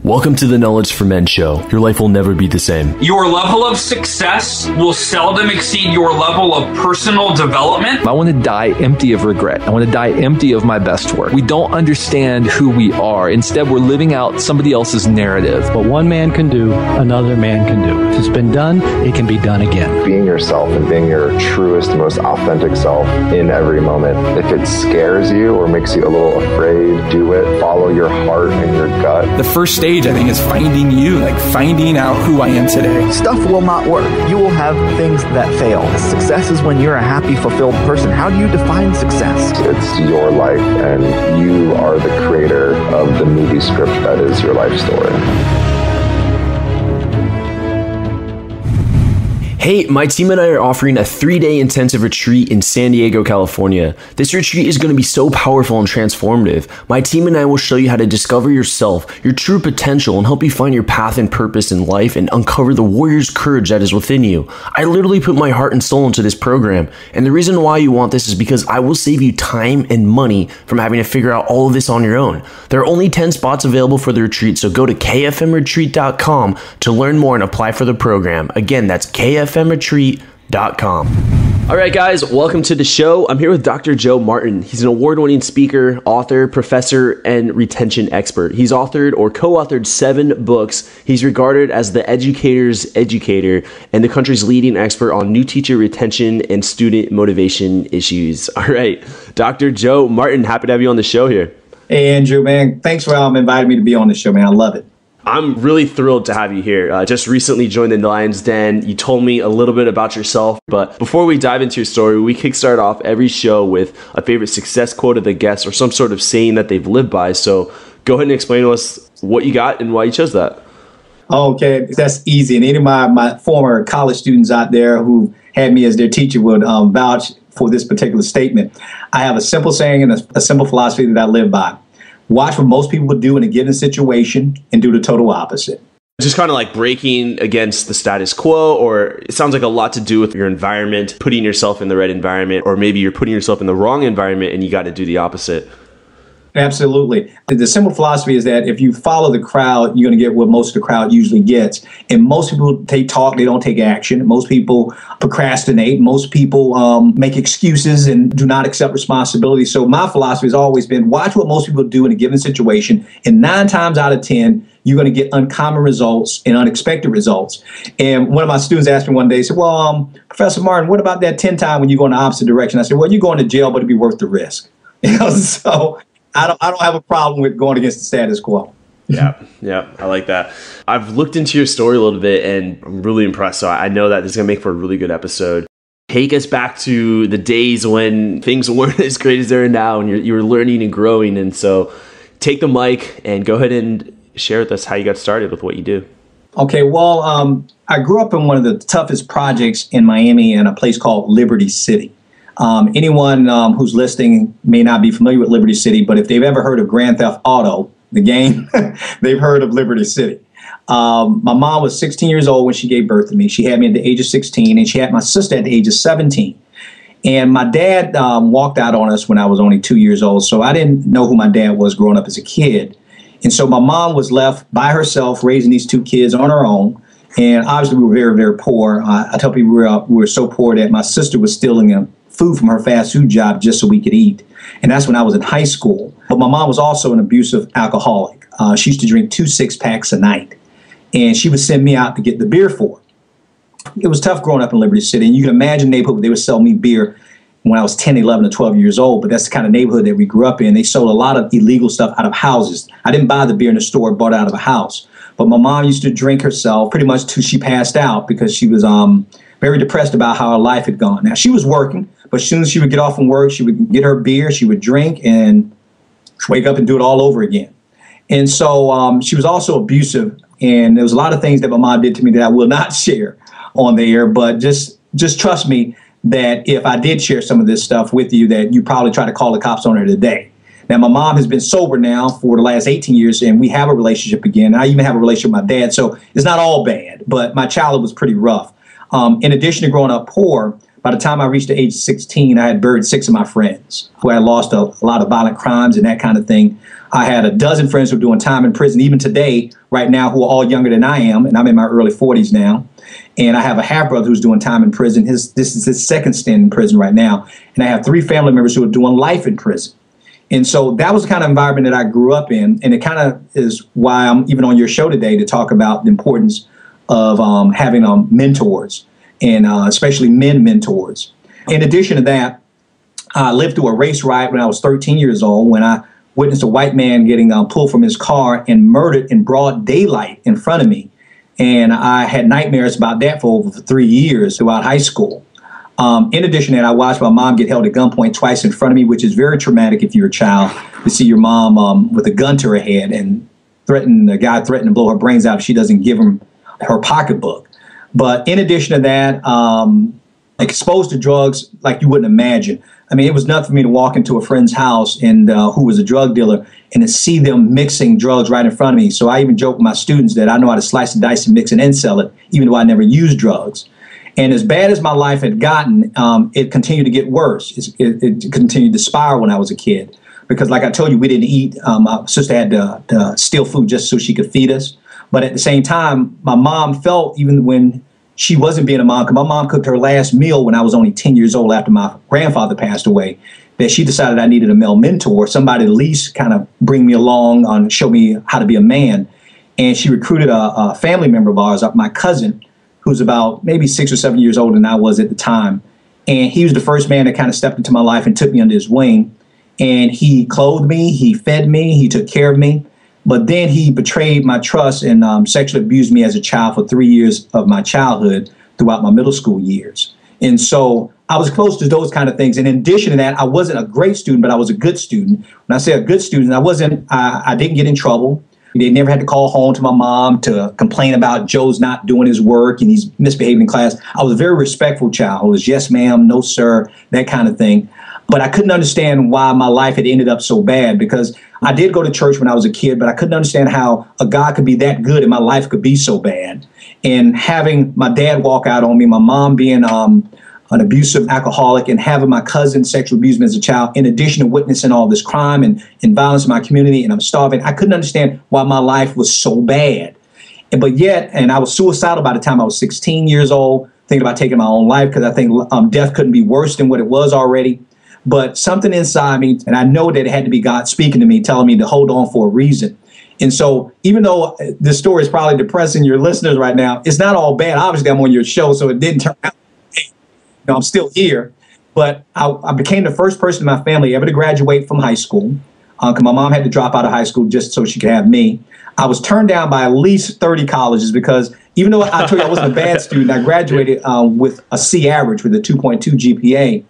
Welcome to the Knowledge for Men show. Your life will never be the same. Your level of success will seldom exceed your level of personal development. I want to die empty of regret. I want to die empty of my best work. We don't understand who we are. Instead, we're living out somebody else's narrative. What one man can do, another man can do. If it's been done, it can be done again. Being yourself and being your truest, most authentic self in every moment. If it scares you or makes you a little afraid, do it. Follow your heart and your gut. The first stage, I think, is finding you, like finding out who I am today. Stuff will not work. You will have things that fail. Success is when you're a happy, fulfilled person. How do you define success? It's your life, and you are the creator of the movie script that is your life story. Hey, my team and I are offering a 3-day intensive retreat in San Diego, California. This retreat is going to be so powerful and transformative. My team and I will show you how to discover yourself, your true potential, and help you find your path and purpose in life and uncover the warrior's courage that is within you. I literally put my heart and soul into this program, and the reason why you want this is because I will save you time and money from having to figure out all of this on your own. There are only 10 spots available for the retreat, so go to kfmretreat.com to learn more and apply for the program. Again, that's kfmretreat.com. All right, guys, welcome to the show. I'm here with Dr. Joe Martin. He's an award-winning speaker, author, professor, and retention expert. He's authored or co-authored 7 books. He's regarded as the educator's educator and the country's leading expert on new teacher retention and student motivation issues. All right, Dr. Joe Martin, happy to have you on the show here. Hey, Andrew, man. Thanks for inviting me to be on the show, man. I love it. I'm really thrilled to have you here. Just recently joined the Lion's Den. You told me a little bit about yourself, but before we dive into your story, we kickstart off every show with a favorite success quote of the guest or some sort of saying that they've lived by. So go ahead and explain to us what you got and why you chose that. Okay, that's easy. And any of my former college students out there who had me as their teacher would vouch for this particular statement. I have a simple saying and a simple philosophy that I live by. Watch what most people would do in a given situation and do the total opposite. Just kind of like breaking against the status quo, or it sounds like a lot to do with your environment, putting yourself in the right environment, or maybe you're putting yourself in the wrong environment and you got to do the opposite. Absolutely. The simple philosophy is that if you follow the crowd, you're going to get what most of the crowd usually gets. And most people, they talk, they don't take action. Most people procrastinate. Most people make excuses and do not accept responsibility. So my philosophy has always been watch what most people do in a given situation. And 9 times out of 10, you're going to get uncommon results and unexpected results. And one of my students asked me one day, he said, well, Professor Martin, what about that 10 time when you go in the opposite direction? I said, well, you're going to jail, but it'd be worth the risk. So I don't have a problem with going against the status quo. Yeah, I like that. I've looked into your story a little bit and I'm really impressed. So I know that this is going to make for a really good episode. Take us back to the days when things weren't as great as they are now and you were learning and growing. And so take the mic and go ahead and share with us how you got started with what you do. Okay, well, I grew up in one of the toughest projects in Miami in a place called Liberty City. Anyone who's listening may not be familiar with Liberty City, but if they've ever heard of Grand Theft Auto, the game, they've heard of Liberty City. My mom was 16 years old when she gave birth to me. She had me at the age of 16, and she had my sister at the age of 17. And my dad walked out on us when I was only 2 years old, so I didn't know who my dad was growing up as a kid. And so my mom was left by herself raising these 2 kids on her own. And obviously we were very, very poor. I tell people we were so poor that my sister was stealing food from her fast food job just so we could eat. And that's when I was in high school. But my mom was also an abusive alcoholic. She used to drink 2 6-packs a night. And she would send me out to get the beer for her. It was tough growing up in Liberty City. And you can imagine they would sell me beer when I was 10, 11, or 12 years old. But that's the kind of neighborhood that we grew up in. They sold a lot of illegal stuff out of houses. I didn't buy the beer in the store, bought it out of a house. But my mom used to drink herself pretty much till she passed out because she was very depressed about how her life had gone. Now, she was working, but as soon as she would get off from work, she would get her beer, she would drink, and wake up and do it all over again. And so she was also abusive, and there was a lot of things that my mom did to me that I will not share on the air, but just trust me that if I did share some of this stuff with you, that you probably try to call the cops on her today. Now, my mom has been sober now for the last 18 years, and we have a relationship again. I even have a relationship with my dad, so it's not all bad, but my childhood was pretty rough. In addition to growing up poor, by the time I reached the age of 16, I had buried 6 of my friends who had lost a lot of violent crimes and that kind of thing. I had a dozen friends who were doing time in prison, even today, right now, who are all younger than I am, and I'm in my early 40s now. And I have a half-brother who's doing time in prison. This is his second stint in prison right now. And I have 3 family members who are doing life in prison. And so that was the kind of environment that I grew up in. And it kind of is why I'm even on your show today to talk about the importance of having mentors, and especially men mentors. In addition to that, I lived through a race riot when I was 13 years old, when I witnessed a white man getting pulled from his car and murdered in broad daylight in front of me. And I had nightmares about that for over 3 years throughout high school. In addition to that, I watched my mom get held at gunpoint twice in front of me, which is very traumatic if you're a child, to see your mom with a gun to her head and the guy threatened to blow her brains out if she doesn't give him her pocketbook. But in addition to that, exposed to drugs like you wouldn't imagine. I mean, it was nothing for me to walk into a friend's house and who was a drug dealer and to see them mixing drugs right in front of me. So I even joke with my students that I know how to slice and dice and mix and sell it, even though I never used drugs. And as bad as my life had gotten, it continued to get worse. It continued to spiral when I was a kid. Because like I told you, we didn't eat. My sister had to steal food just so she could feed us. But at the same time, my mom felt, even when she wasn't being a mom, because my mom cooked her last meal when I was only 10 years old after my grandfather passed away, that she decided I needed a male mentor, somebody at least kind of bring me along and show me how to be a man. And she recruited a family member of ours, my cousin, who's about maybe 6 or 7 years older than I was at the time. And he was the first man that kind of stepped into my life and took me under his wing. And he clothed me, he fed me, he took care of me. But then he betrayed my trust and sexually abused me as a child for 3 years of my childhood throughout my middle school years. And so I was close to those kind of things. And in addition to that, I wasn't a great student, but I was a good student. When I say a good student, I didn't get in trouble. They never had to call home to my mom to complain about Joe's not doing his work and he's misbehaving in class. I was a very respectful child. I was yes, ma'am, no, sir, that kind of thing. But I couldn't understand why my life had ended up so bad, because I did go to church when I was a kid, but I couldn't understand how a God could be that good and my life could be so bad. And having my dad walk out on me, my mom being an abusive alcoholic, and having my cousin sexually abuse me as a child, in addition to witnessing all this crime and violence in my community, and I'm starving, I couldn't understand why my life was so bad. But yet, and I was suicidal by the time I was 16 years old, thinking about taking my own life, because I think death couldn't be worse than what it was already. But something inside me, and I know that it had to be God speaking to me, telling me to hold on for a reason. And so even though this story is probably depressing your listeners right now, it's not all bad. Obviously, I'm on your show, so it didn't turn out. I'm still here. But I became the first person in my family ever to graduate from high school, because my mom had to drop out of high school just so she could have me. I was turned down by at least 30 colleges because even though I told you I wasn't a bad student, I graduated with a C average with a 2.2 GPA.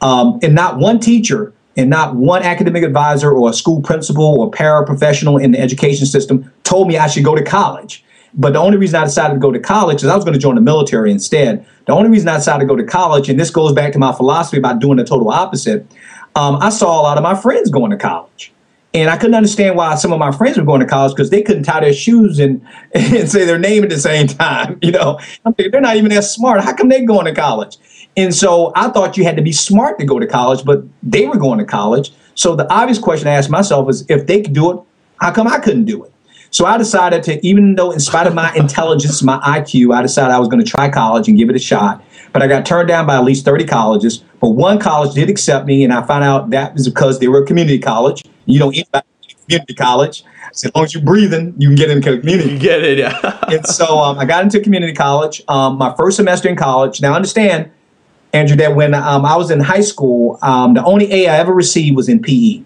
And not one teacher and not one academic advisor or a school principal or paraprofessional in the education system told me I should go to college. But the only reason I decided to go to college is I was going to join the military instead. The only reason I decided to go to college, and this goes back to my philosophy about doing the total opposite, I saw a lot of my friends going to college. And I couldn't understand why some of my friends were going to college, because they couldn't tie their shoes and say their name at the same time. You know, I'm thinking, they're not even that smart. How come they're going to college? And so I thought you had to be smart to go to college, but they were going to college. So the obvious question I asked myself is, if they could do it, how come I couldn't do it? So I decided to, even though in spite of my intelligence, my IQ, I decided I was going to try college and give it a shot. But I got turned down by at least 30 colleges. But one college did accept me, and I found out that was because they were a community college. You don't eat community college. So as long as you're breathing, you can get into community. You get it, yeah. And so I got into community college. My first semester in college. Now understand, Andrew, that when I was in high school, the only A I ever received was in PE.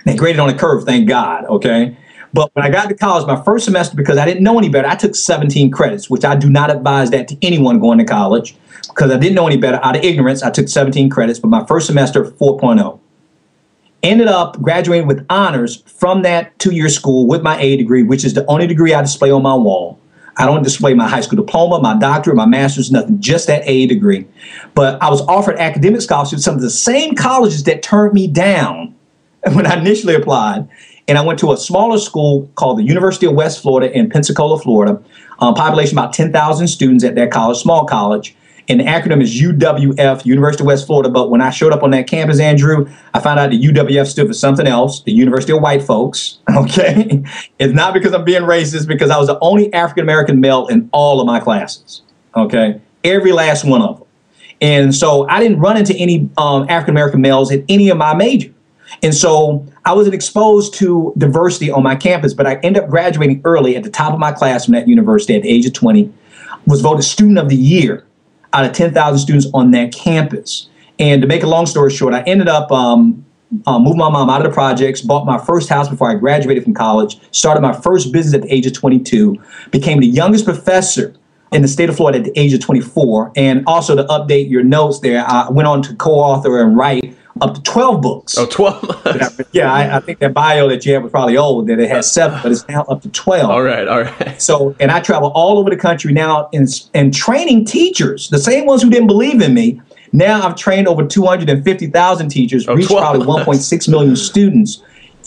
They graded on a curve, thank God, okay? But when I got to college, my first semester, because I didn't know any better, I took 17 credits, which I do not advise that to anyone going to college, because I didn't know any better. Out of ignorance, I took 17 credits, but my first semester, 4.0. Ended up graduating with honors from that 2-year school with my A degree, which is the only degree I display on my wall. I don't display my high school diploma, my doctorate, my master's, nothing, just that A degree. But I was offered academic scholarships, some of the same colleges that turned me down when I initially applied. And I went to a smaller school called the University of West Florida in Pensacola, Florida. Population about 10,000 students at that college, small college. And the acronym is UWF, University of West Florida. But when I showed up on that campus, Andrew, I found out the UWF stood for something else, the University of White Folks. Okay. It's not because I'm being racist, because I was the only African-American male in all of my classes. Okay. Every last one of them. And so I didn't run into any African-American males in any of my majors. And so I wasn't exposed to diversity on my campus, but I ended up graduating early at the top of my class from that university at the age of 20, was voted Student of the Year out of 10,000 students on that campus. And to make a long story short, I ended up moving my mom out of the projects, bought my first house before I graduated from college, started my first business at the age of 22, became the youngest professor in the state of Florida at the age of 24. And also to update your notes there, I went on to co-author and write up to 12 books. Oh, 12? Yeah, I think that bio that you had was probably old, that it had 7, but it's now up to 12. All right. So, and I travel all over the country now and training teachers, the same ones who didn't believe in me. Now I've trained over 250,000 teachers, reached probably 1.6 million students,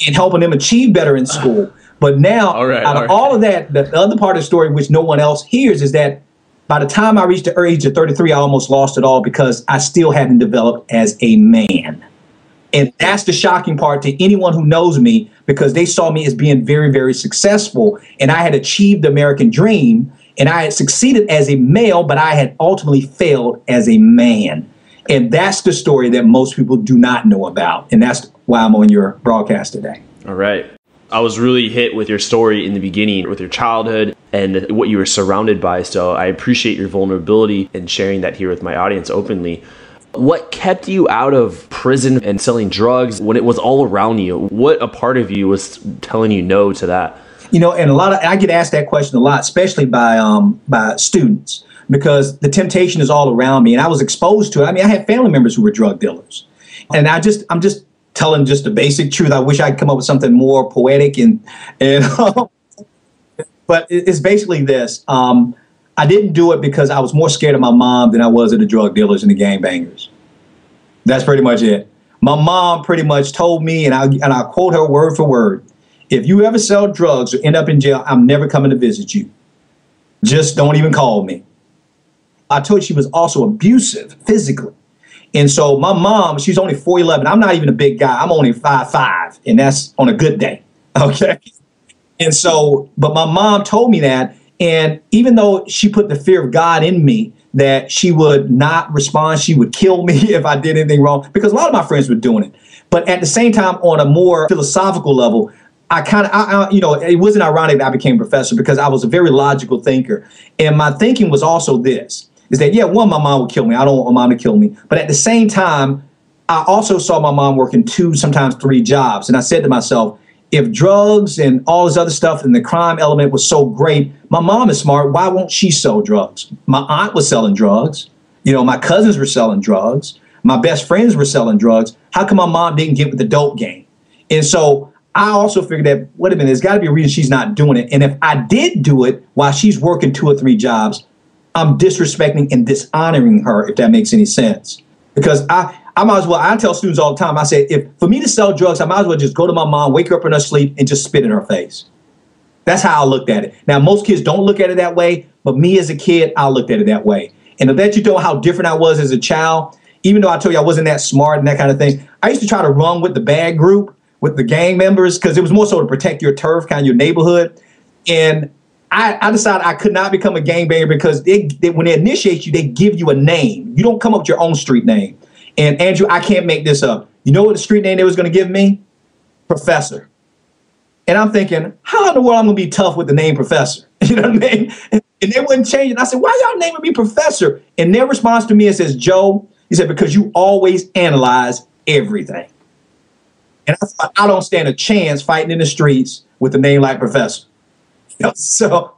and helping them achieve better in school. But now, out of all of that, the other part of the story, which no one else hears, is that by the time I reached the age of 33, I almost lost it all because I still hadn't developed as a man. And that's the shocking part to anyone who knows me, because they saw me as being very, very successful. And I had achieved the American dream, and I had succeeded as a male, but I had ultimately failed as a man. And that's the story that most people do not know about. And that's why I'm on your broadcast today. All right. I was really hit with your story in the beginning, with your childhood and what you were surrounded by. So I appreciate your vulnerability and sharing that here with my audience openly. What kept you out of prison and selling drugs when it was all around you? What a part of you was telling you no to that? You know, and I get asked that question a lot, especially by students, because the temptation is all around me, and I was exposed to it. I mean, I had family members who were drug dealers, and I'm just telling just the basic truth. I wish I'd come up with something more poetic but it's basically this. I didn't do it because I was more scared of my mom than I was of the drug dealers and the gangbangers. That's pretty much it. My mom pretty much told me, and I'll quote her word for word, if you ever sell drugs or end up in jail, I'm never coming to visit you. Just don't even call me. I told you she was also abusive physically. And so my mom, she's only 4'11". I'm not even a big guy. I'm only 5'5", and that's on a good day. Okay. And so, but my mom told me that. And even though she put the fear of God in me, that she would not respond, she would kill me if I did anything wrong, because a lot of my friends were doing it. But at the same time, on a more philosophical level, it wasn't ironic that I became a professor, because I was a very logical thinker. And my thinking was also this, is that, yeah, one, my mom would kill me. I don't want my mom to kill me. But at the same time, I also saw my mom working 2, sometimes 3 jobs. And I said to myself, if drugs and all this other stuff and the crime element was so great, my mom is smart. Why won't she sell drugs? My aunt was selling drugs. You know, my cousins were selling drugs. My best friends were selling drugs. How come my mom didn't get with the dope game? And so I also figured that, wait a minute, there's got to be a reason she's not doing it. And if I did do it while she's working 2 or 3 jobs, I'm disrespecting and dishonoring her, if that makes any sense. Because I might as well, I tell students all the time, I say, if for me to sell drugs, I might as well just go to my mom, wake her up in her sleep, and just spit in her face. That's how I looked at it. Now, most kids don't look at it that way, but me as a kid, I looked at it that way. And to let you know how different I was as a child, even though I told you I wasn't that smart and that kind of thing, I used to try to run with the bad group, with the gang members, because it was more so to protect your turf, kind of your neighborhood. And I decided I could not become a gangbanger, because when they initiate you, they give you a name. You don't come up with your own street name. And Andrew, I can't make this up. You know what the street name they was going to give me? Professor. And I'm thinking, how in the world I'm going to be tough with the name Professor? You know what I mean? And they wouldn't change it. I said, why y'all naming me Professor? And their response to me is, says, Joe, he said, because you always analyze everything. And I thought, I don't stand a chance fighting in the streets with a name like Professor. So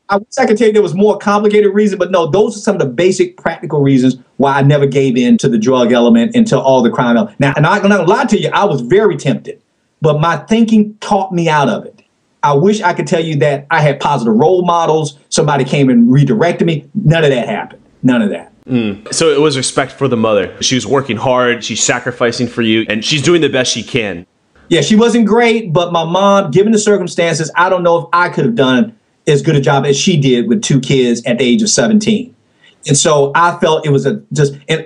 I wish I could tell you there was more complicated reason, but no, those are some of the basic practical reasons why I never gave in to the drug element and to all the crime element. Now, and I'm not gonna lie to you, I was very tempted, but my thinking taught me out of it. I wish I could tell you that I had positive role models, somebody came and redirected me. None of that happened. None of that. So it was respect for the mother. She was working hard, she's sacrificing for you, and she's doing the best she can. Yeah, she wasn't great, but my mom, given the circumstances, I don't know if I could have done as good a job as she did with 2 kids at the age of 17. And so I felt it was and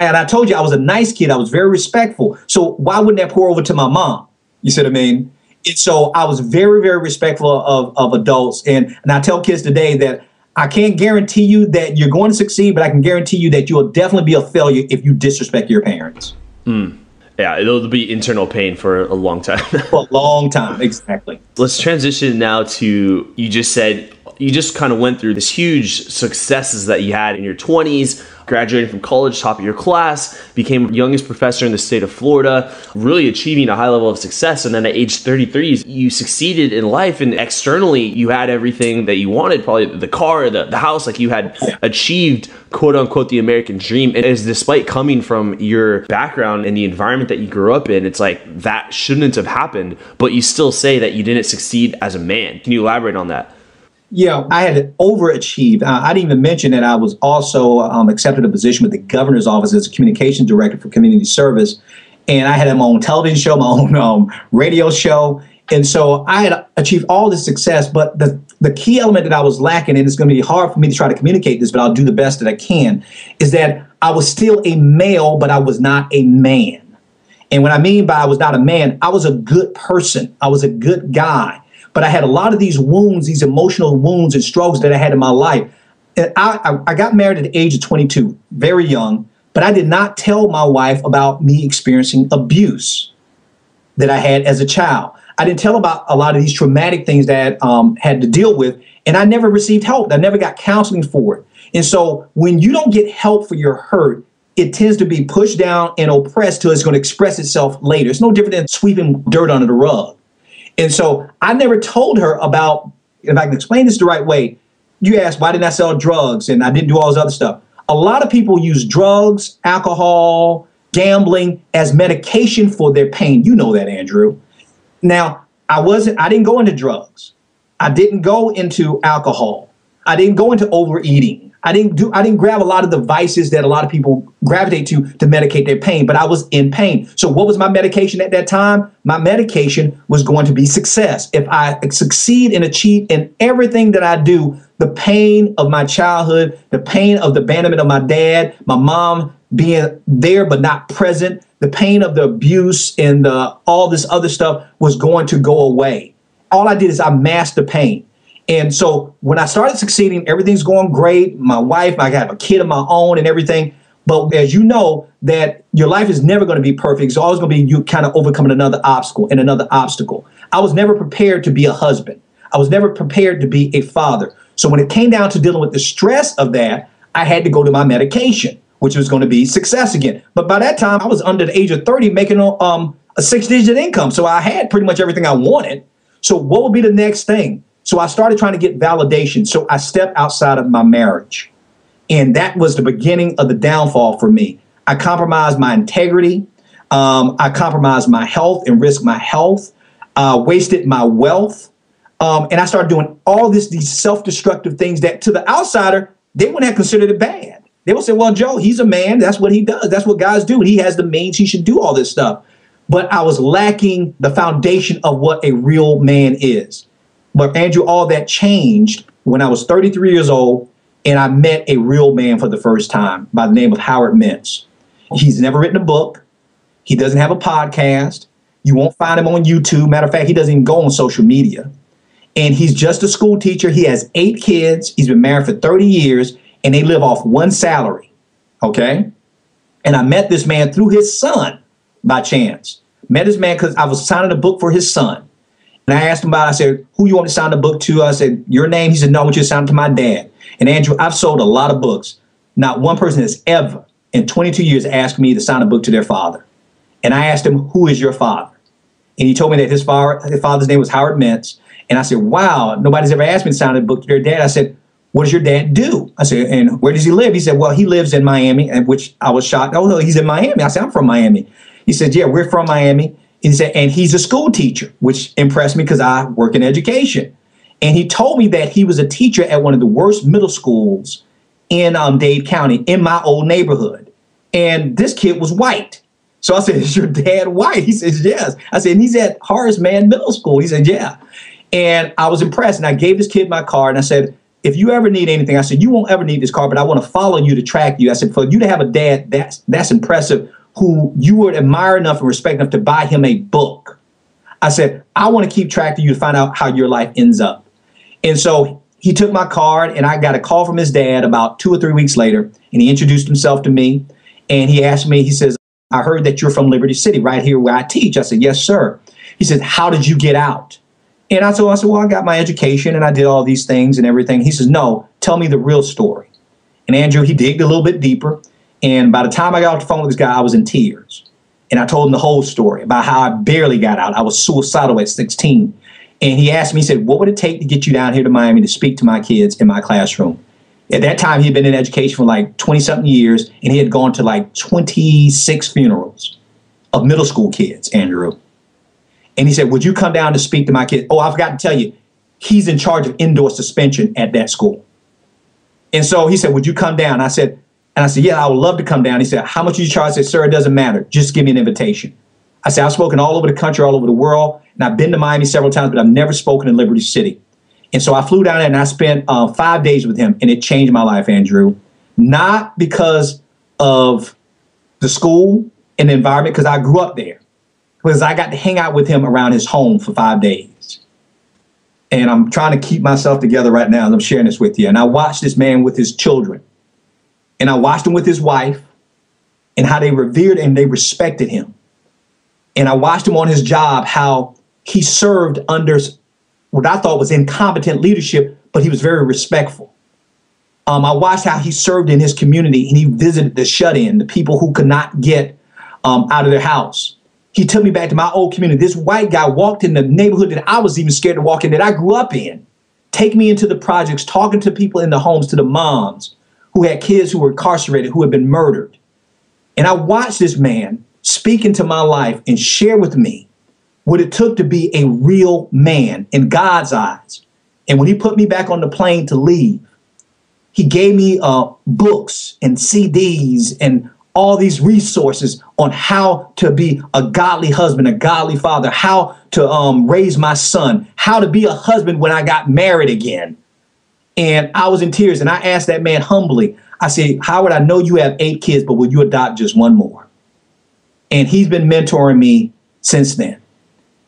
I told you I was a nice kid. I was very respectful. So why wouldn't that pour over to my mom? You see what I mean? And so I was very, very respectful of adults. And I tell kids today that I can't guarantee you that you're going to succeed, but I can guarantee you that you will definitely be a failure if you disrespect your parents. Yeah, it'll be internal pain for a long time. For a long time, exactly. Let's transition now to, you just said, you just kind of went through this huge successes that you had in your 20s, graduating from college, top of your class, became youngest professor in the state of Florida, really achieving a high level of success. And then at age 33, you succeeded in life, and externally you had everything that you wanted, probably the car, the house, like you had achieved, quote unquote, the American dream. And it's despite coming from your background and the environment that you grew up in, it's like that shouldn't have happened, but you still say that you didn't succeed as a man. Can you elaborate on that? Yeah, I had overachieved. I didn't even mention that I was also accepted a position with the governor's office as a communications director for community service. And I had my own television show, my own radio show. And so I had achieved all this success. But the key element that I was lacking, and it's going to be hard for me to try to communicate this, but I'll do the best that I can, is that I was still a male, but I was not a man. And what I mean by I was not a man, I was a good person. I was a good guy. But I had a lot of these wounds, these emotional wounds and struggles that I had in my life. And I got married at the age of 22, very young, but I did not tell my wife about me experiencing abuse that I had as a child. I didn't tell about a lot of these traumatic things that I had to deal with, and I never received help. I never got counseling for it. And so when you don't get help for your hurt, it tends to be pushed down and oppressed till it's going to express itself later. It's no different than sweeping dirt under the rug. And so I never told her about, if I can explain this the right way, you asked, why didn't I sell drugs and I didn't do all this other stuff? A lot of people use drugs, alcohol, gambling as medication for their pain. You know that, Andrew. Now, I didn't go into drugs. I didn't go into alcohol. I didn't go into overeating. I didn't grab a lot of the vices that a lot of people gravitate to medicate their pain, but I was in pain. So what was my medication at that time? My medication was going to be success. If I succeed and achieve in everything that I do, the pain of my childhood, the pain of the abandonment of my dad, my mom being there but not present, the pain of the abuse and all this other stuff was going to go away. All I did is I masked the pain. And so when I started succeeding, everything's going great. My wife, I have a kid of my own and everything. But as you know, that your life is never going to be perfect. It's always going to be you kind of overcoming another obstacle and another obstacle. I was never prepared to be a husband. I was never prepared to be a father. So when it came down to dealing with the stress of that, I had to go to my medication, which was going to be success again. But by that time, I was under the age of 30 making a 6-digit income. So I had pretty much everything I wanted. So what would be the next thing? So I started trying to get validation. So I stepped outside of my marriage. And that was the beginning of the downfall for me. I compromised my integrity. I compromised my health and risked my health, wasted my wealth. And I started doing all these self-destructive things that to the outsider, they wouldn't have considered it bad. They would say, well, Joe, he's a man. That's what he does. That's what guys do. He has the means. He should do all this stuff. But I was lacking the foundation of what a real man is. But Andrew, all that changed when I was 33 years old and I met a real man for the first time by the name of Howard Mintz. He's never written a book. He doesn't have a podcast. You won't find him on YouTube. Matter of fact, he doesn't even go on social media. And he's just a school teacher. He has 8 kids. He's been married for 30 years and they live off one salary. Okay. And I met this man through his son by chance. Met this man because I was signing a book for his son. And I asked him about it. I said, who you want to sign the book to? I said, your name. He said, no, I want you to sign it to my dad. And Andrew, I've sold a lot of books. Not one person has ever in 22 years asked me to sign a book to their father. And I asked him, who is your father? And he told me that his father's name was Howard Mintz. And I said, wow, nobody's ever asked me to sign a book to their dad. I said, what does your dad do? I said, and where does he live? He said, well, he lives in Miami, and which I was shocked. Oh, no, he's in Miami. I said, I'm from Miami. He said, yeah, we're from Miami. He said, and he's a school teacher, which impressed me because I work in education. And he told me that he was a teacher at one of the worst middle schools in Dade County, in my old neighborhood. And this kid was white. So I said, is your dad white? He says, yes. I said, and he's at Horace Mann Middle School. He said, yeah. And I was impressed. And I gave this kid my card and I said, if you ever need anything, I said, you won't ever need this car, but I want to follow you to track you. I said, for you to have a dad, that's impressive, who you would admire enough and respect enough to buy him a book. I said, I want to keep track of you to find out how your life ends up. And so he took my card, and I got a call from his dad about 2 or 3 weeks later, and he introduced himself to me. And he asked me, he says, I heard that you're from Liberty City, right here where I teach. I said, yes, sir. He said, how did you get out? And I said, well, I got my education and I did all these things and everything. He says, no, tell me the real story. And Andrew, he digged a little bit deeper. And by the time I got off the phone with this guy, I was in tears. And I told him the whole story about how I barely got out. I was suicidal at 16. And he asked me, he said, what would it take to get you down here to Miami to speak to my kids in my classroom? At that time, he'd been in education for like 20-something years, and he had gone to like 26 funerals of middle school kids, Andrew. And he said, would you come down to speak to my kids? Oh, I forgot to tell you, he's in charge of indoor suspension at that school. And so he said, would you come down? I said, yeah, I would love to come down. He said, how much do you charge? I said, sir, it doesn't matter. Just give me an invitation. I said, I've spoken all over the country, all over the world, and I've been to Miami several times, but I've never spoken in Liberty City. And so I flew down there and I spent 5 days with him, and it changed my life, Andrew. Not because of the school and the environment, because I grew up there, because I got to hang out with him around his home for 5 days. And I'm trying to keep myself together right now as I'm sharing this with you. And I watched this man with his children, and I watched him with his wife, and how they revered and they respected him. And I watched him on his job, how he served under what I thought was incompetent leadership, but he was very respectful. I watched how he served in his community, and he visited the shut-in, the people who could not get out of their house. He took me back to my old community. This white guy walked in the neighborhood that I was even scared to walk in, that I grew up in. Take me into the projects, talking to people in the homes, to the moms who had kids who were incarcerated, who had been murdered. And I watched this man speak into my life and share with me what it took to be a real man in God's eyes. And when he put me back on the plane to leave, he gave me books and CDs and all these resources on how to be a godly husband, a godly father, how to raise my son, how to be a husband when I got married again. And I was in tears, and I asked that man humbly, I said, Howard, I know you have 8 kids, but would you adopt just one more? And he's been mentoring me since then.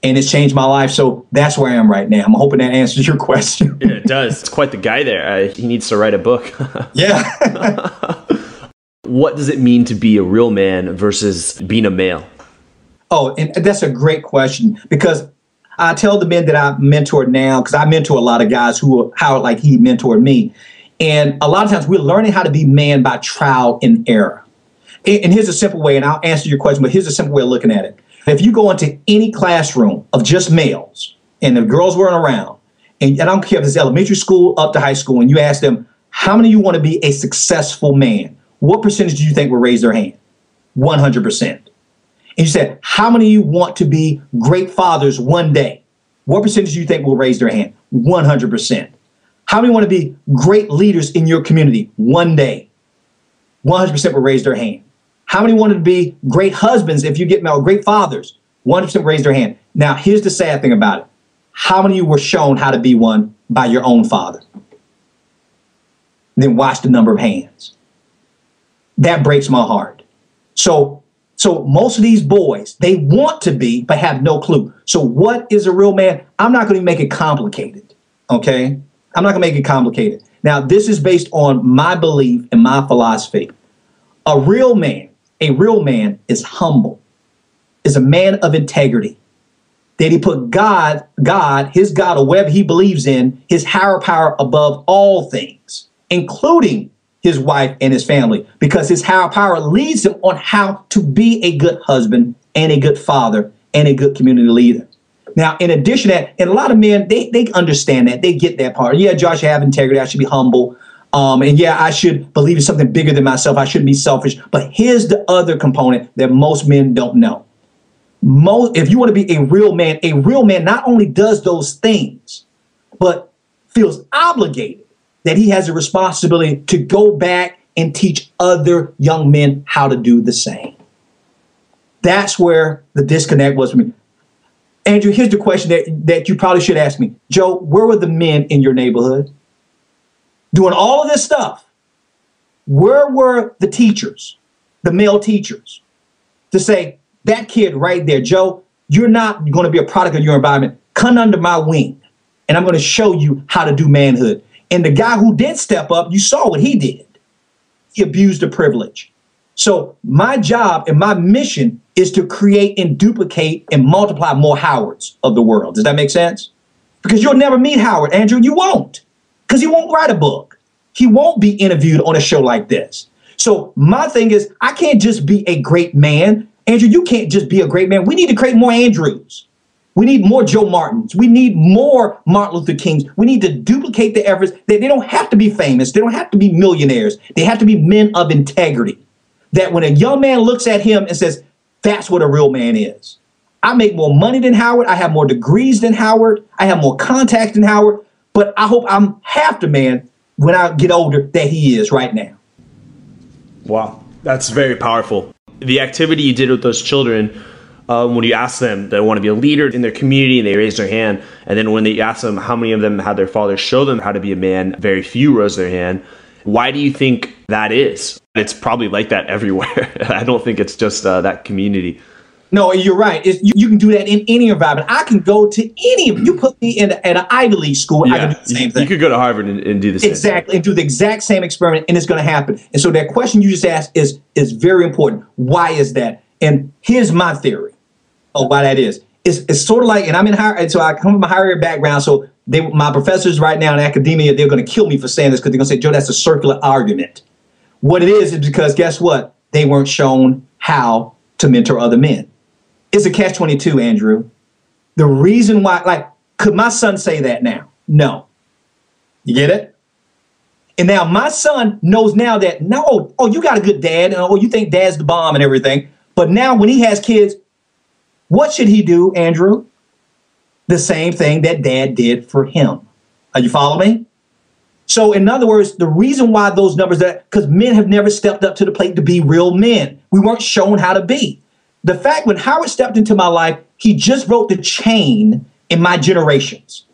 And it's changed my life. So that's where I am right now. I'm hoping that answers your question. Yeah, it does. It's quite the guy there. He needs to write a book. Yeah. What does it mean to be a real man versus being a male? Oh, and that's a great question, because I tell the men that I mentor now, because I mentor a lot of guys who, how like he mentored me. And a lot of times we're learning how to be man by trial and error. And here's a simple way, and I'll answer your question, but here's a simple way of looking at it. If you go into any classroom of just males and the girls weren't around, and I don't care if it's elementary school up to high school, and you ask them, how many of you want to be a successful man? What percentage do you think will raise their hand? 100%. And you said, how many of you want to be great fathers one day? What percentage do you think will raise their hand? 100%. How many want to be great leaders in your community one day? 100% will raise their hand. How many wanted to be great husbands if you get married, great fathers? 100% raise their hand. Now, here's the sad thing about it. How many of you were shown how to be one by your own father? Then watch the number of hands. That breaks my heart. So most of these boys, they want to be, but have no clue. So what is a real man? I'm not going to make it complicated, okay? I'm not going to make it complicated. Now, this is based on my belief and my philosophy. A real man is humble, is a man of integrity, that he put God, his God, or whatever he believes in, his higher power above all things, including his wife and his family, because his higher power leads him on how to be a good husband and a good father and a good community leader. Now, in addition to that, and a lot of men, they understand that. They get that part. Yeah, Josh, I have integrity. I should be humble. And yeah, I should believe in something bigger than myself. I shouldn't be selfish. But here's the other component that most men don't know. If you want to be a real man not only does those things, but feels obligated that he has a responsibility to go back and teach other young men how to do the same. That's where the disconnect was for me. Andrew, here's the question that you probably should ask me. Joe, where were the men in your neighborhood? doing all of this stuff. Where were the teachers, the male teachers, to say, that kid right there, Joe, you're not going to be a product of your environment. Come under my wing, and I'm going to show you how to do manhood. And the guy who did step up, you saw what he did. He abused the privilege. So my job and my mission is to create and duplicate and multiply more Howards of the world. Does that make sense? Because you'll never meet Howard, Andrew. You won't, because he won't write a book. He won't be interviewed on a show like this. So my thing is, I can't just be a great man. Andrew, you can't just be a great man. We need to create more Andrews. We need more Joe Martins. We need more Martin Luther Kings. We need to duplicate the efforts. They don't have to be famous. They don't have to be millionaires. They have to be men of integrity. That when a young man looks at him and says, that's what a real man is. I make more money than Howard. I have more degrees than Howard. I have more contacts than Howard. But I hope I'm half the man when I get older that he is right now. Wow, that's very powerful. The activity you did with those children, when you asked them they want to be a leader in their community and they raised their hand, and then when they asked them how many of them had their father show them how to be a man, very few raised their hand. Why do you think that is? It's probably like that everywhere. I don't think it's just that community. No, you're right. You can do that in any environment. I can go to any, you put me at an Ivy League school, yeah, I can do the same thing. You could go to Harvard and do the same exactly, thing. And do the exact same experiment, and it's going to happen. And so that question you just asked is very important. Why is that? And here's my theory of why that is. It's sort of like, and I'm in higher, and so I come from a higher ed background, so my professors right now in academia, they're going to kill me for saying this because they're going to say, Joe, that's a circular argument. What it is because guess what? They weren't shown how to mentor other men. It's a catch-22, Andrew. The reason why, like, could my son say that now? No. You get it? And now my son knows now that, no, oh, you got a good dad, and oh, you think dad's the bomb and everything. But now when he has kids, what should he do, Andrew? The same thing that dad did for him. Are you following me? So in other words, the reason why those numbers, because men have never stepped up to the plate to be real men. We weren't shown how to be. The fact when Howard stepped into my life, he just broke the chain in my generations.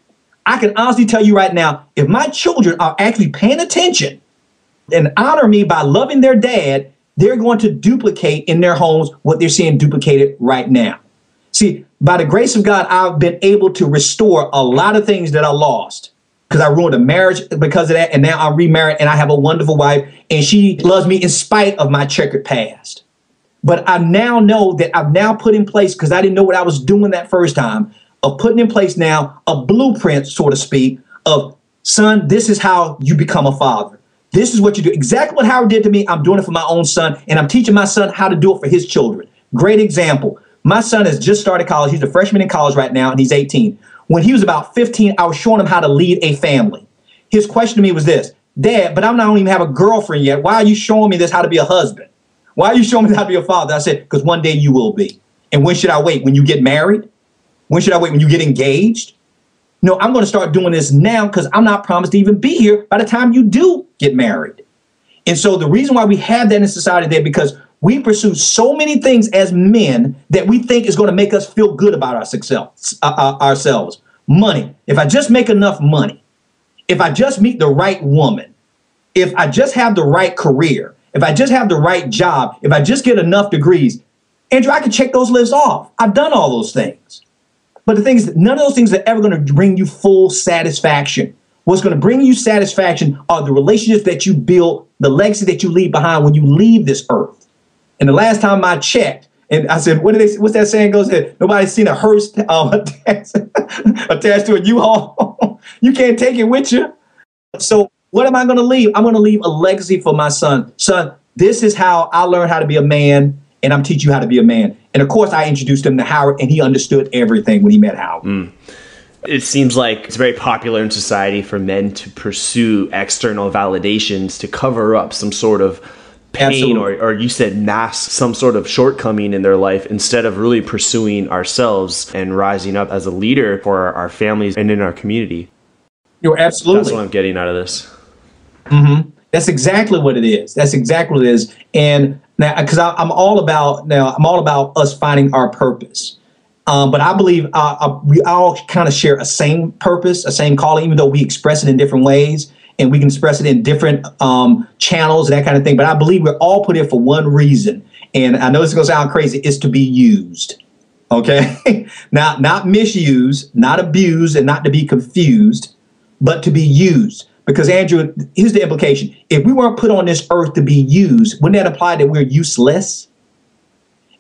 I can honestly tell you right now, if my children are actually paying attention and honor me by loving their dad, they're going to duplicate in their homes what they're seeing duplicated right now. See, by the grace of God, I've been able to restore a lot of things that I lost because I ruined a marriage because of that. And now I'm remarried and I have a wonderful wife and she loves me in spite of my checkered past. But I now know that I've now put in place, because I didn't know what I was doing that first time, of putting in place now a blueprint, so to speak, of, son, this is how you become a father. This is what you do. Exactly what Howard did to me, I'm doing it for my own son, and I'm teaching my son how to do it for his children. Great example. My son has just started college. He's a freshman in college right now, and he's 18. When he was about 15, I was showing him how to lead a family. His question to me was this, Dad, but I don't even have a girlfriend yet. Why are you showing me this, how to be a husband? Why are you showing me how to be a father? I said, because one day you will be. And when should I wait? When you get married? When should I wait? When you get engaged? No, I'm going to start doing this now because I'm not promised to even be here by the time you do get married. And so the reason why we have that in society there, because we pursue so many things as men that we think is going to make us feel good about ourselves. Money. If I just make enough money, if I just meet the right woman, if I just have the right career, if I just have the right job, if I just get enough degrees, Andrew, I can check those lists off. I've done all those things. But the thing is that none of those things are ever going to bring you full satisfaction. What's going to bring you satisfaction are the relationships that you build, the legacy that you leave behind when you leave this earth. And the last time I checked, and I said, what's that saying goes? Nobody's seen a hearse attached to a U-Haul. You can't take it with you. So what am I going to leave? I'm going to leave a legacy for my son. Son, this is how I learned how to be a man, and I'm teaching you how to be a man. And of course, I introduced him to Howard, and he understood everything when he met Howard. It seems like it's very popular in society for men to pursue external validations to cover up some sort of pain or you said mask some sort of shortcoming in their life instead of really pursuing ourselves and rising up as a leader for our families and in our community. You're absolutely. That's what I'm getting out of this. Mm-hmm. That's exactly what it is. That's exactly what it is. And now, because I'm all about us finding our purpose. But I believe we all kind of share a same purpose, a same calling, even though we express it in different ways. and we can express it in different channels and that kind of thing. But I believe we're all put here for one reason. And I know this is going to sound crazy. It's to be used. Okay. Not misused, not abused, and not to be confused, but to be used. Because, Andrew, here's the implication. If we weren't put on this earth to be used, wouldn't that imply that we're useless?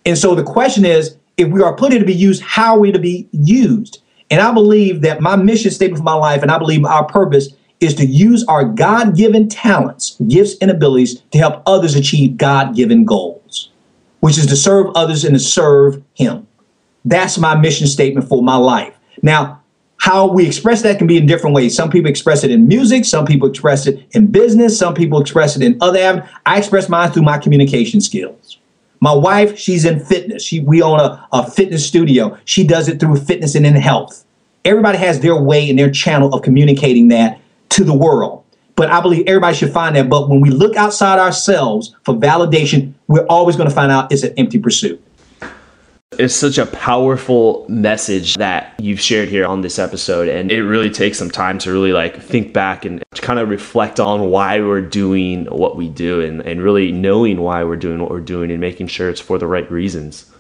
And so the question is, if we are put here to be used, how are we to be used? And I believe that my mission statement for my life, and I believe our purpose, is to use our God-given talents, gifts, and abilities to help others achieve God-given goals, which is to serve others and to serve Him. That's my mission statement for my life. Now, how we express that can be in different ways. Some people express it in music. Some people express it in business. Some people express it in other avenues. I express mine through my communication skills. My wife, she's in fitness. We own a fitness studio. She does it through fitness and in health. Everybody has their way and their channel of communicating that to the world. But I believe everybody should find that. But when we look outside ourselves for validation, we're always going to find out it's an empty pursuit. It's such a powerful message that you've shared here on this episode. And it really takes some time to really like think back and kind of reflect on why we're doing what we do and really knowing why we're doing what we're doing and making sure it's for the right reasons.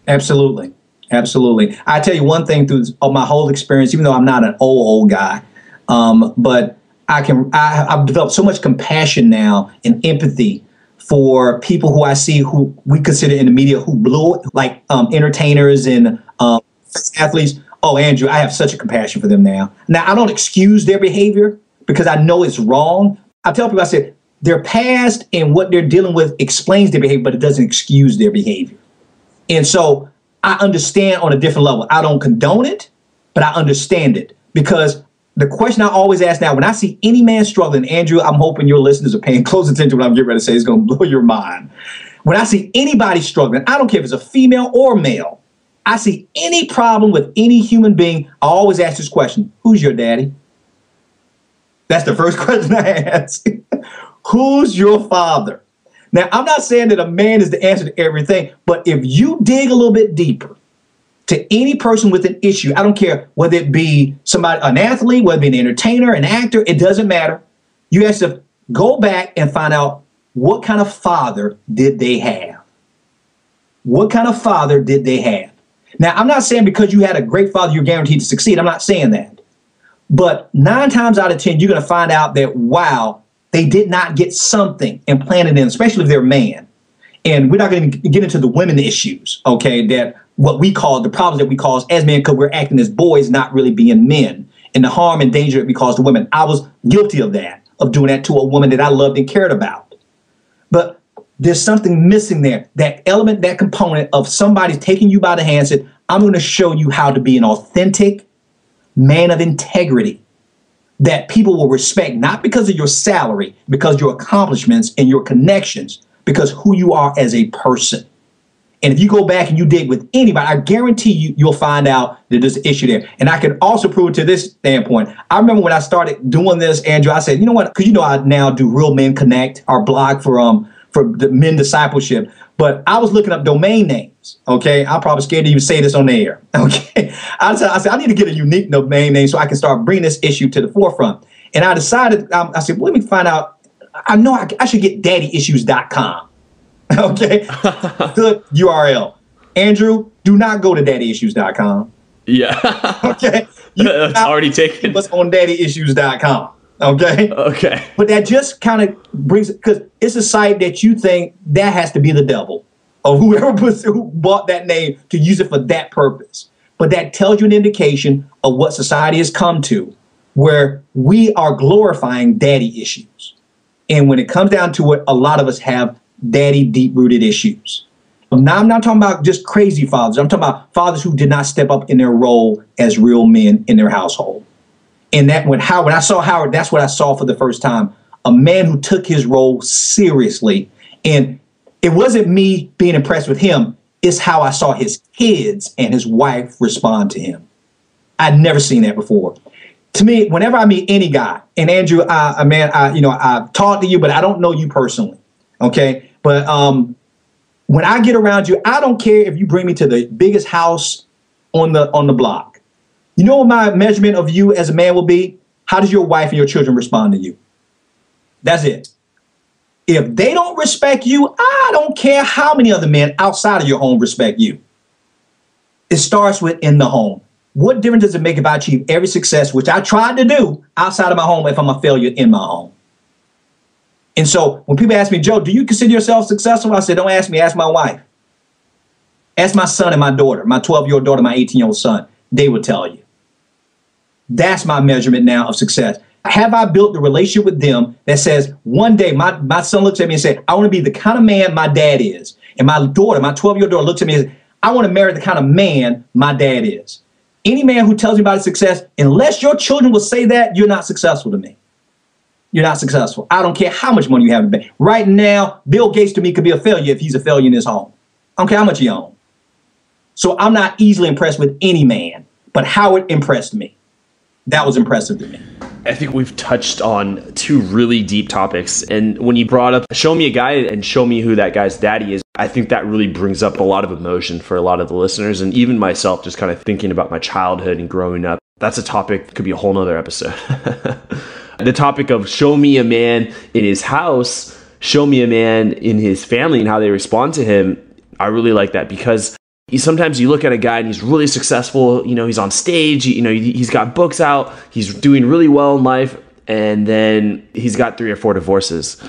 Absolutely. Absolutely. I tell you one thing through my whole experience, even though I'm not an old guy, but I've developed so much compassion now and empathy for people who I see who we consider in the media who blew it, like entertainers and athletes. Oh, Andrew, I have such a compassion for them now. Now, I don't excuse their behavior because I know it's wrong. I tell people, I said, their past and what they're dealing with explains their behavior, but it doesn't excuse their behavior. And so I understand on a different level. I don't condone it, but I understand it because the question I always ask now, when I see any man struggling, Andrew, I'm hoping your listeners are paying close attention to what I'm getting ready to say. It's going to blow your mind. When I see anybody struggling, I don't care if it's a female or male, I see any problem with any human being, I always ask this question, who's your daddy? That's the first question I ask. Who's your father? Now, I'm not saying that a man is the answer to everything, but if you dig a little bit deeper, to any person with an issue, I don't care whether it be somebody, an athlete, whether it be an entertainer, an actor, it doesn't matter. You have to go back and find out what kind of father did they have? What kind of father did they have? Now, I'm not saying because you had a great father, you're guaranteed to succeed. I'm not saying that. But 9 times out of 10, you're going to find out that, wow, they did not get something implanted in them, especially if they're a man. And we're not going to get into the women issues, okay, that what we call the problems that we cause as men because we're acting as boys, not really being men, and the harm and danger that we cause to women. I was guilty of that, of doing that to a woman that I loved and cared about. But there's something missing there, that element, that component of somebody taking you by the hand and said, I'm going to show you how to be an authentic man of integrity that people will respect, not because of your salary, because of your accomplishments and your connections, because who you are as a person. And if you go back and you dig with anybody, I guarantee you'll find out that there's an issue there. And I can also prove it to this standpoint. I remember when I started doing this, Andrew, I said, you know what? Because you know I now do Real Men Connect, our blog for the men discipleship. But I was looking up domain names. Okay, I'm probably scared to even say this on the air. Okay, I said I need to get a unique domain name so I can start bringing this issue to the forefront. And I decided, I said, well, let me find out. I know I should get daddyissues.com. Okay, good URL. Andrew, do not go to daddyissues.com. Yeah. Okay, that's already taken. What's on daddyissues.com? Okay. Okay. But that just kind of brings it, because it's a site that you think that has to be the devil or who bought that name to use it for that purpose. But that tells you an indication of what society has come to, where we are glorifying daddy issues. And when it comes down to it, a lot of us have daddy deep-rooted issues. Now, I'm not talking about just crazy fathers. I'm talking about fathers who did not step up in their role as real men in their household. And that when I saw Howard, that's what I saw for the first time. A man who took his role seriously. And it wasn't me being impressed with him. It's how I saw his kids and his wife respond to him. I'd never seen that before. To me, whenever I meet any guy, and Andrew, I've talked to you, but I don't know you personally. Okay. But when I get around you, I don't care if you bring me to the biggest house on the block. You know what my measurement of you as a man will be? How does your wife and your children respond to you? That's it. If they don't respect you, I don't care how many other men outside of your home respect you. It starts within the home. What difference does it make if I achieve every success, which I tried to do outside of my home, if I'm a failure in my home? And so when people ask me, Joe, do you consider yourself successful? I said, don't ask me, ask my wife. Ask my son and my daughter, my 12-year-old daughter, my 18-year-old son. They will tell you. That's my measurement now of success. Have I built the relationship with them that says one day my son looks at me and says, I want to be the kind of man my dad is. And my daughter, my 12-year-old daughter looks at me and says, I want to marry the kind of man my dad is. Any man who tells me about his success, unless your children will say that, you're not successful to me. You're not successful. I don't care how much money you have in the bank. Right now, Bill Gates to me could be a failure if he's a failure in his home. I don't care how much he owns. So I'm not easily impressed with any man, but Howard impressed me. That was impressive to me. I think we've touched on two really deep topics. And when you brought up, show me a guy and show me who that guy's daddy is, I think that really brings up a lot of emotion for a lot of the listeners. And even myself, just kind of thinking about my childhood and growing up, that's a topic that could be a whole nother episode. The topic of show me a man in his house, show me a man in his family and how they respond to him. I really like that because sometimes you look at a guy and he's really successful, he's on stage, he's got books out, he's doing really well in life, and then he's got 3 or 4 divorces,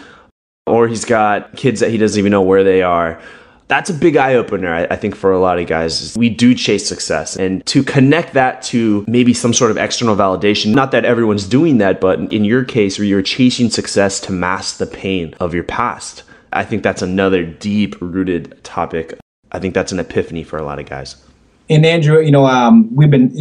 or he's got kids that he doesn't even know where they are. That's a big eye opener, I think, for a lot of guys. We do chase success, and to connect that to maybe some sort of external validation, not that everyone's doing that, but in your case where you're chasing success to mask the pain of your past, I think that's another deep rooted topic. I think that's an epiphany for a lot of guys. And Andrew, we've been,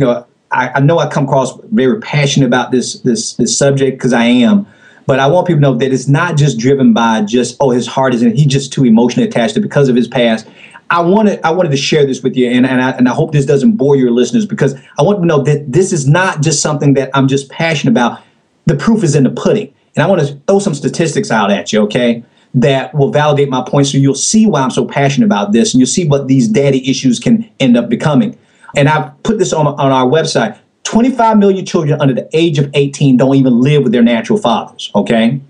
I know I come across very passionate about this subject because I am, but I want people to know that it's not just driven by just, his heart isn't, he's just too emotionally attached to it because of his past. I wanted to share this with you, and I hope this doesn't bore your listeners, because I want to know that this is not just something that I'm just passionate about. The proof is in the pudding. And I want to throw some statistics out at you, okay, that will validate my point, so you'll see why I'm so passionate about this, and you'll see what these daddy issues can end up becoming. And I've put this on our website. 25 million children under the age of 18 don't even live with their natural fathers, okay?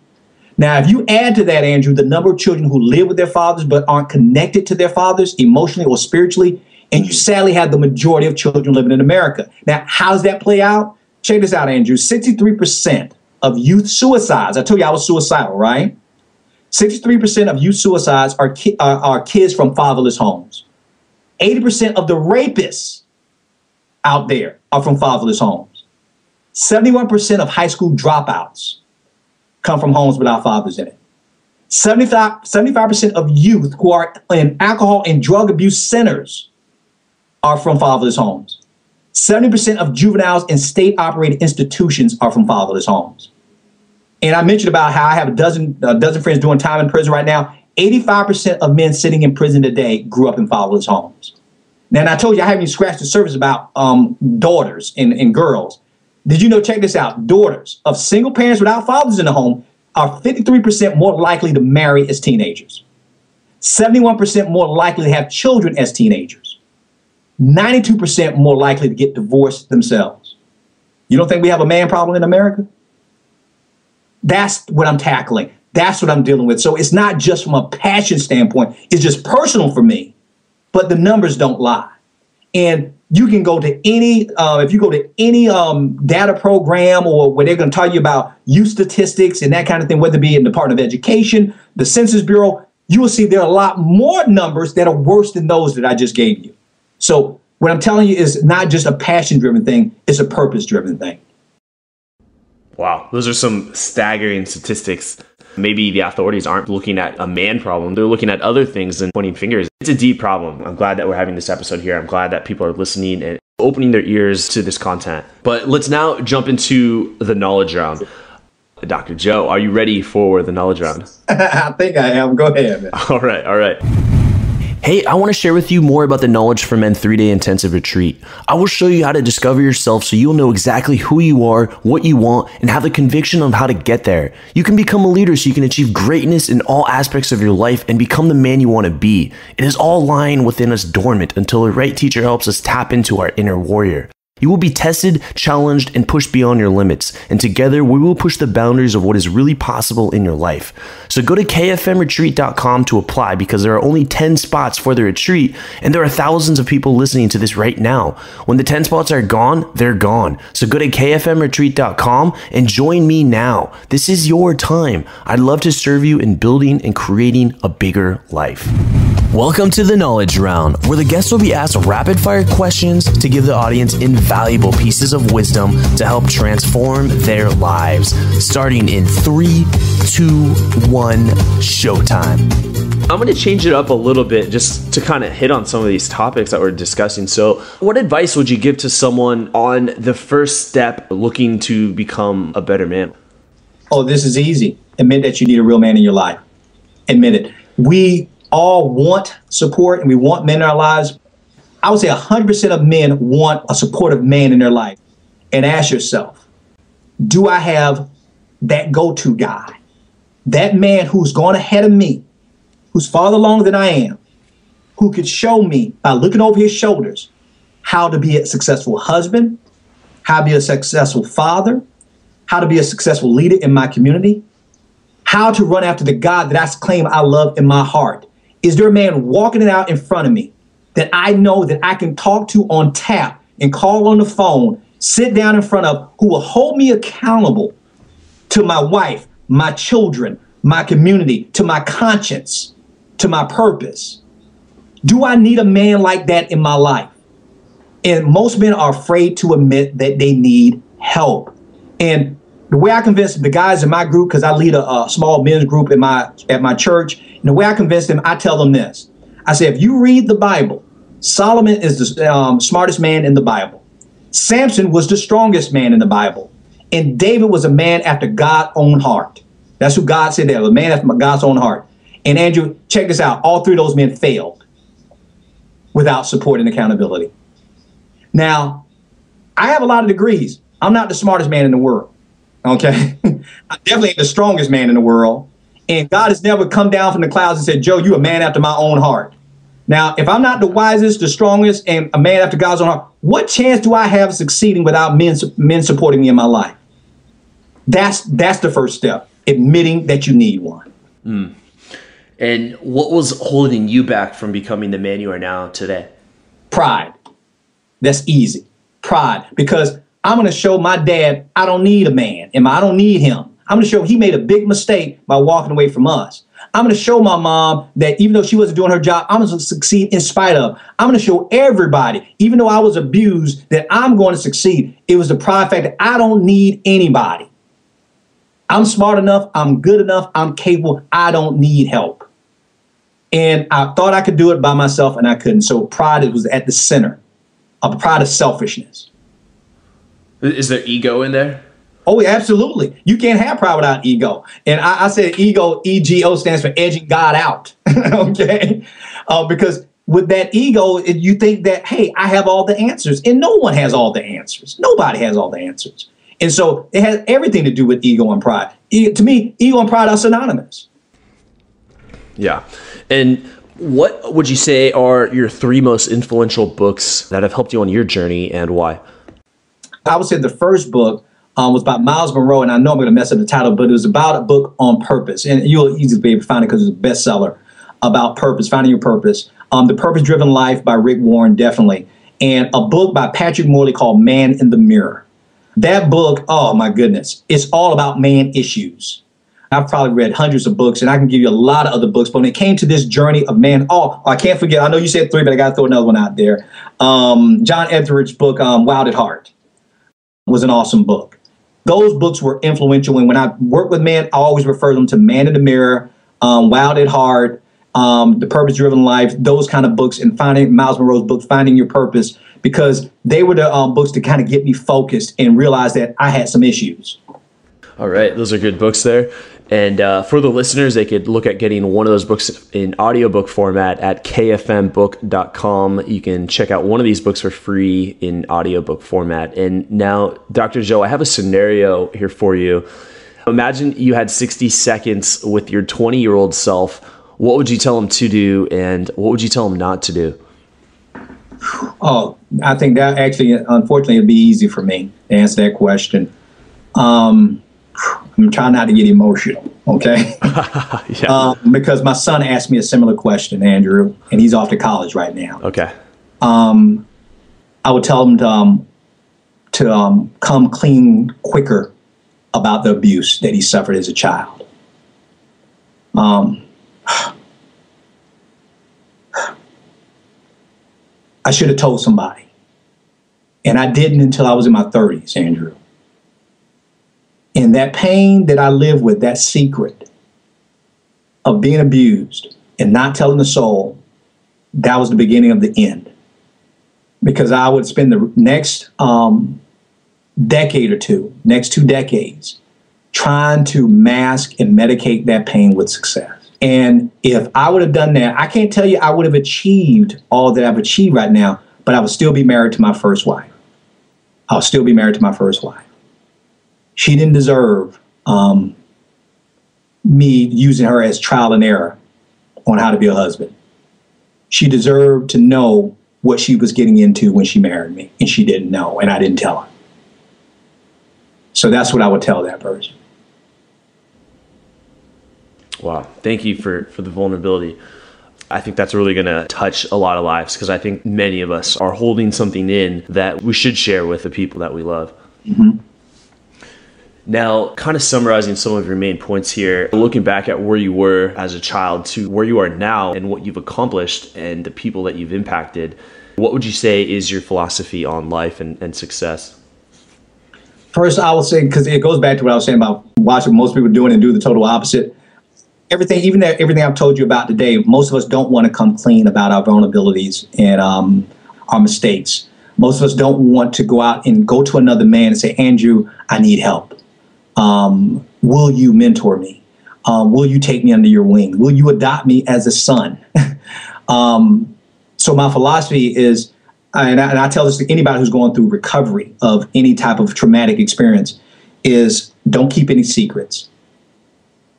Now, if you add to that, Andrew, the number of children who live with their fathers but aren't connected to their fathers emotionally or spiritually, and you sadly have the majority of children living in America. Now, how does that play out? Check this out, Andrew. 63% of youth suicides, I told you I was suicidal, right? 63% of youth suicides are kids from fatherless homes. 80% of the rapists out there are from fatherless homes. 71% of high school dropouts come from homes without fathers in it. 75% of youth who are in alcohol and drug abuse centers are from fatherless homes. 70% of juveniles in state-operated institutions are from fatherless homes. And I mentioned about how I have a dozen friends doing time in prison right now. 85% of men sitting in prison today grew up in fatherless homes. Now, and I told you I haven't even scratched the surface about daughters and girls. Did you know, check this out, daughters of single parents without fathers in the home are 53% more likely to marry as teenagers. 71% more likely to have children as teenagers. 92% more likely to get divorced themselves. You don't think we have a man problem in America? That's what I'm tackling. That's what I'm dealing with. So it's not just from a passion standpoint. It's just personal for me. But the numbers don't lie. And you can go to any, if you go to any data program or where they're going to tell you about youth statistics and that kind of thing, whether it be in the Department of Education, the Census Bureau, you will see there are a lot more numbers that are worse than those that I just gave you. So what I'm telling you is not just a passion-driven thing, it's a purpose-driven thing. Wow, those are some staggering statistics. Maybe the authorities aren't looking at a man problem. They're looking at other things and pointing fingers. It's a deep problem. I'm glad that we're having this episode here. I'm glad that people are listening and opening their ears to this content. But let's now jump into the knowledge round. Dr. Joe, are you ready for the knowledge round? I think I am. Go ahead, man. All right. Hey, I want to share with you more about the Knowledge for Men 3-day intensive retreat. I will show you how to discover yourself so you'll know exactly who you are, what you want, and have the conviction on how to get there. You can become a leader so you can achieve greatness in all aspects of your life and become the man you want to be. It is all lying within us dormant until the right teacher helps us tap into our inner warrior. You will be tested, challenged, and pushed beyond your limits. And together, we will push the boundaries of what is really possible in your life. So go to kfmretreat.com to apply because there are only 10 spots for the retreat, and there are thousands of people listening to this right now. When the 10 spots are gone, they're gone. So go to kfmretreat.com and join me now. This is your time. I'd love to serve you in building and creating a bigger life. Welcome to the Knowledge Round, where the guests will be asked rapid-fire questions to give the audience invaluable pieces of wisdom to help transform their lives. Starting in 3, 2, 1, showtime. I'm going to change it up a little bit just to kind of hit on some of these topics that we're discussing. So what advice would you give to someone on the first step looking to become a better man? Oh, this is easy. Admit that you need a real man in your life. Admit it. We all want support and we want men in our lives. I would say 100% of men want a supportive man in their life. And ask yourself, do I have that go-to guy? That man who's gone ahead of me, who's farther along than I am, who could show me by looking over his shoulders how to be a successful husband, how to be a successful father, how to be a successful leader in my community, how to run after the God that I claim I love in my heart. Is there a man walking it out in front of me that I know that I can talk to on tap and call on the phone, sit down in front of, who will hold me accountable to my wife, my children, my community, to my conscience, to my purpose? Do I need a man like that in my life? And most men are afraid to admit that they need help. And the way I convince the guys in my group, because I lead a small men's group at my church, and the way I convince them, I tell them this. I say, if you read the Bible, Solomon is the smartest man in the Bible. Samson was the strongest man in the Bible. And David was a man after God's own heart. That's who God said there, a man after God's own heart. And Andrew, check this out. All three of those men failed without support and accountability. Now, I have a lot of degrees. I'm not the smartest man in the world. Okay? I definitely ain't the strongest man in the world. And God has never come down from the clouds and said, Joe, you a man after my own heart. Now, if I'm not the wisest, the strongest, and a man after God's own heart, what chance do I have of succeeding without men supporting me in my life? That's the first step, admitting that you need one. Mm. And what was holding you back from becoming the man you are now today? Pride. That's easy. Pride. Because I'm going to show my dad I don't need a man. I don't need him. I'm going to show he made a big mistake by walking away from us. I'm going to show my mom that even though she wasn't doing her job, I'm going to succeed in spite of. I'm going to show everybody, even though I was abused, that I'm going to succeed. It was the pride fact that I don't need anybody. I'm smart enough. I'm good enough. I'm capable. I don't need help. And I thought I could do it by myself, and I couldn't. So pride was at the center of pride of selfishness. Is there ego in there? Oh, absolutely. You can't have pride without ego. And I said ego, EGO stands for edging God out. Okay? Because with that ego, you think that, hey, I have all the answers. And no one has all the answers. Nobody has all the answers. And so it has everything to do with ego and pride. To me, ego and pride are synonymous. Yeah. And what would you say are your 3 most influential books that have helped you on your journey, and why? I would say the first book was by Miles Monroe, and I know I'm going to mess up the title, but it was about a book on purpose. And you'll easily be able to find it because it's a bestseller about purpose, finding your purpose. The Purpose-Driven Life by Rick Warren, definitely. And a book by Patrick Morley called Man in the Mirror. That book, oh my goodness, it's all about man issues. I've probably read hundreds of books, and I can give you a lot of other books. But when it came to this journey of man, I can't forget, I know you said 3, but I got to throw another one out there. John Etheridge's book, Wild at Heart, was an awesome book. Those books were influential. And when I work with men, I always refer them to Man in the Mirror, Wild at Heart, The Purpose-Driven Life, those kind of books, and finding Miles Monroe's book, Finding Your Purpose, because they were the books to kind of get me focused and realize that I had some issues. All right. Those are good books there. And for the listeners, they could look at getting one of those books in audiobook format at kfmbook.com. You can check out one of these books for free in audiobook format. And now, Dr. Joe, I have a scenario here for you. Imagine you had 60 seconds with your 20-year-old self. What would you tell him to do, and what would you tell him not to do? Oh, I think that actually, unfortunately, it'd be easy for me to answer that question. I'm trying not to get emotional, okay? Yeah. Because my son asked me a similar question, Andrew, and he's off to college right now. Okay. I would tell him to come clean quicker about the abuse that he suffered as a child. I should have told somebody. And I didn't until I was in my 30s, Andrew. And that pain that I lived with, that secret of being abused and not telling the soul, that was the beginning of the end. Because I would spend the next decade or two, next 2 decades, trying to mask and medicate that pain with success. And if I would have done that, I can't tell you I would have achieved all that I've achieved right now, but I would still be married to my first wife. I'll still be married to my first wife. She didn't deserve me using her as trial and error on how to be a husband. She deserved to know what she was getting into when she married me, and she didn't know, and I didn't tell her. So that's what I would tell that person. Wow. Thank you for the vulnerability. I think that's really going to touch a lot of lives, because I think many of us are holding something in that we should share with the people that we love. Mm-hmm. Now, kind of summarizing some of your main points here, looking back at where you were as a child to where you are now and what you've accomplished and the people that you've impacted, what would you say is your philosophy on life and success? First, I will say, because it goes back to what I was saying about watching most people doing and do the total opposite. Everything I've told you about today, most of us don't want to come clean about our vulnerabilities and our mistakes. Most of us don't want to go out and go to another man and say, Andrew, I need help. Will you mentor me? Will you take me under your wing? Will you adopt me as a son? So my philosophy is, and I tell this to anybody who's going through recovery of any type of traumatic experience, is don't keep any secrets.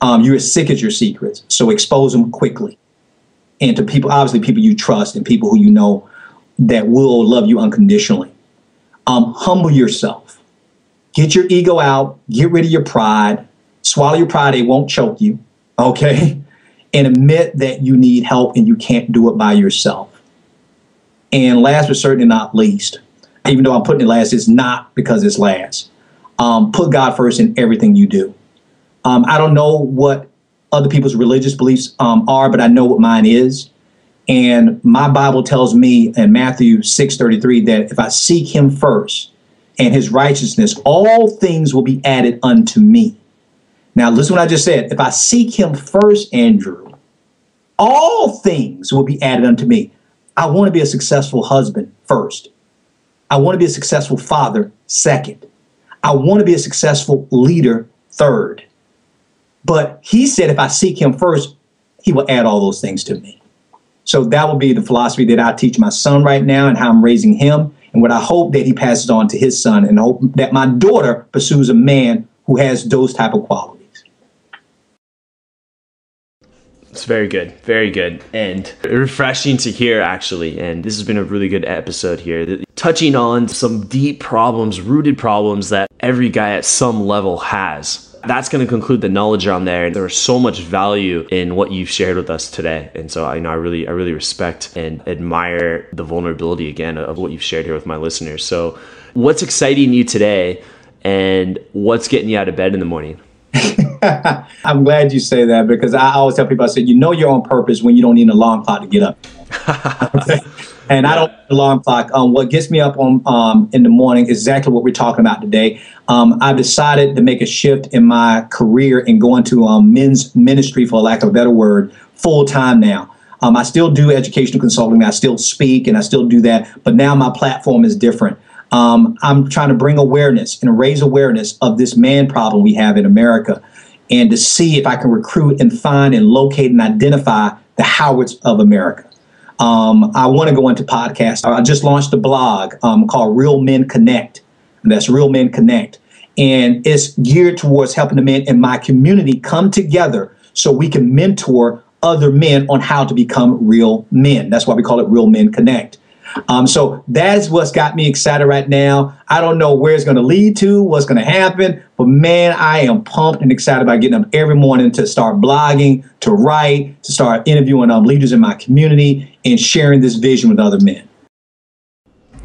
You're as sick as your secrets, so expose them quickly. And to people, obviously people you trust and people who you know that will love you unconditionally. Humble yourself. Get your ego out. Get rid of your pride. Swallow your pride. It won't choke you. Okay? And admit that you need help and you can't do it by yourself. And last but certainly not least, even though I'm putting it last, it's not because it's last. Put God first in everything you do. I don't know what other people's religious beliefs are, but I know what mine is. And my Bible tells me in Matthew 6:33 that if I seek him first and his righteousness, all things will be added unto me. Now, listen to what I just said. If I seek him first, Andrew, all things will be added unto me. I want to be a successful husband first. I want to be a successful father second. I want to be a successful leader third. But he said if I seek him first, he will add all those things to me. So that will be the philosophy that I teach my son right now and how I'm raising him, and what I hope that he passes on to his son, and hope that my daughter pursues a man who has those type of qualities. It's very good, and refreshing to hear, actually. And this has been a really good episode here, touching on some deep problems, rooted problems that every guy at some level has. That's going to conclude the knowledge on there. There is so much value in what you've shared with us today. And so I really respect and admire the vulnerability again of what you've shared here with my listeners. So what's exciting you today, and what's getting you out of bed in the morning? I'm glad you say that, because I always tell people, I said, you know you're on purpose when you don't need an alarm clock to get up. Okay? And I don't need an alarm clock. What gets me up on in the morning is exactly what we're talking about today. I've decided to make a shift in my career and go into men's ministry, for lack of a better word, full time now. I still do educational consulting. I still speak and I still do that. But now my platform is different. I'm trying to bring awareness and raise awareness of this man problem we have in America, and to see if I can recruit and find and locate and identify the Howards of America. I want to go into podcasts. I just launched a blog called Real Men Connect. And that's Real Men Connect. And it's geared towards helping the men in my community come together so we can mentor other men on how to become real men. That's why we call it Real Men Connect. So that's what's got me excited right now. I don't know where it's going to lead to, what's going to happen, but man, I am pumped and excited about getting up every morning to start blogging, to write, to start interviewing leaders in my community and sharing this vision with other men.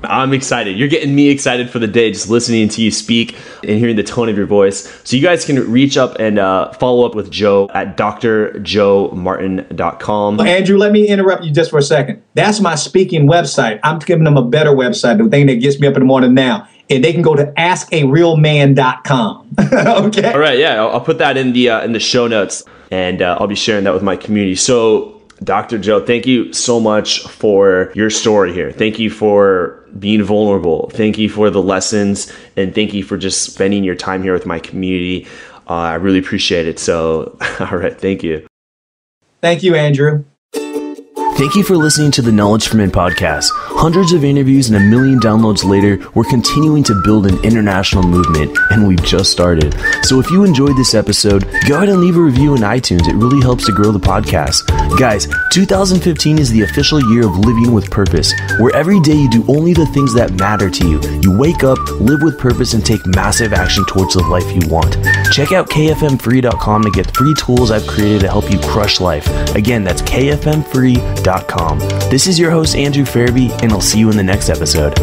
I'm excited. You're getting me excited for the day just listening to you speak and hearing the tone of your voice. So you guys can reach up and follow up with Joe at drjoemartin.com. Andrew, let me interrupt you just for a second. That's my speaking website. I'm giving them a better website, the thing that gets me up in the morning now. And they can go to askarealman.com. Okay. All right. Yeah. I'll put that in the show notes, and I'll be sharing that with my community. So Dr. Joe, thank you so much for your story here. Thank you for being vulnerable. Thank you for the lessons, and thank you for just spending your time here with my community. I really appreciate it. So, all right. Thank you. Thank you, Andrew. Thank you for listening to the Knowledge for Men podcast. Hundreds of interviews and 1 million downloads later, we're continuing to build an international movement, and we've just started. So if you enjoyed this episode, go ahead and leave a review in iTunes. It really helps to grow the podcast. Guys, 2015 is the official year of living with purpose, where every day you do only the things that matter to you. You wake up, live with purpose, and take massive action towards the life you want. Check out kfmfree.com to get free tools I've created to help you crush life. Again, that's kfmfree.com. This is your host, Andrew Farabee, and I'll see you in the next episode.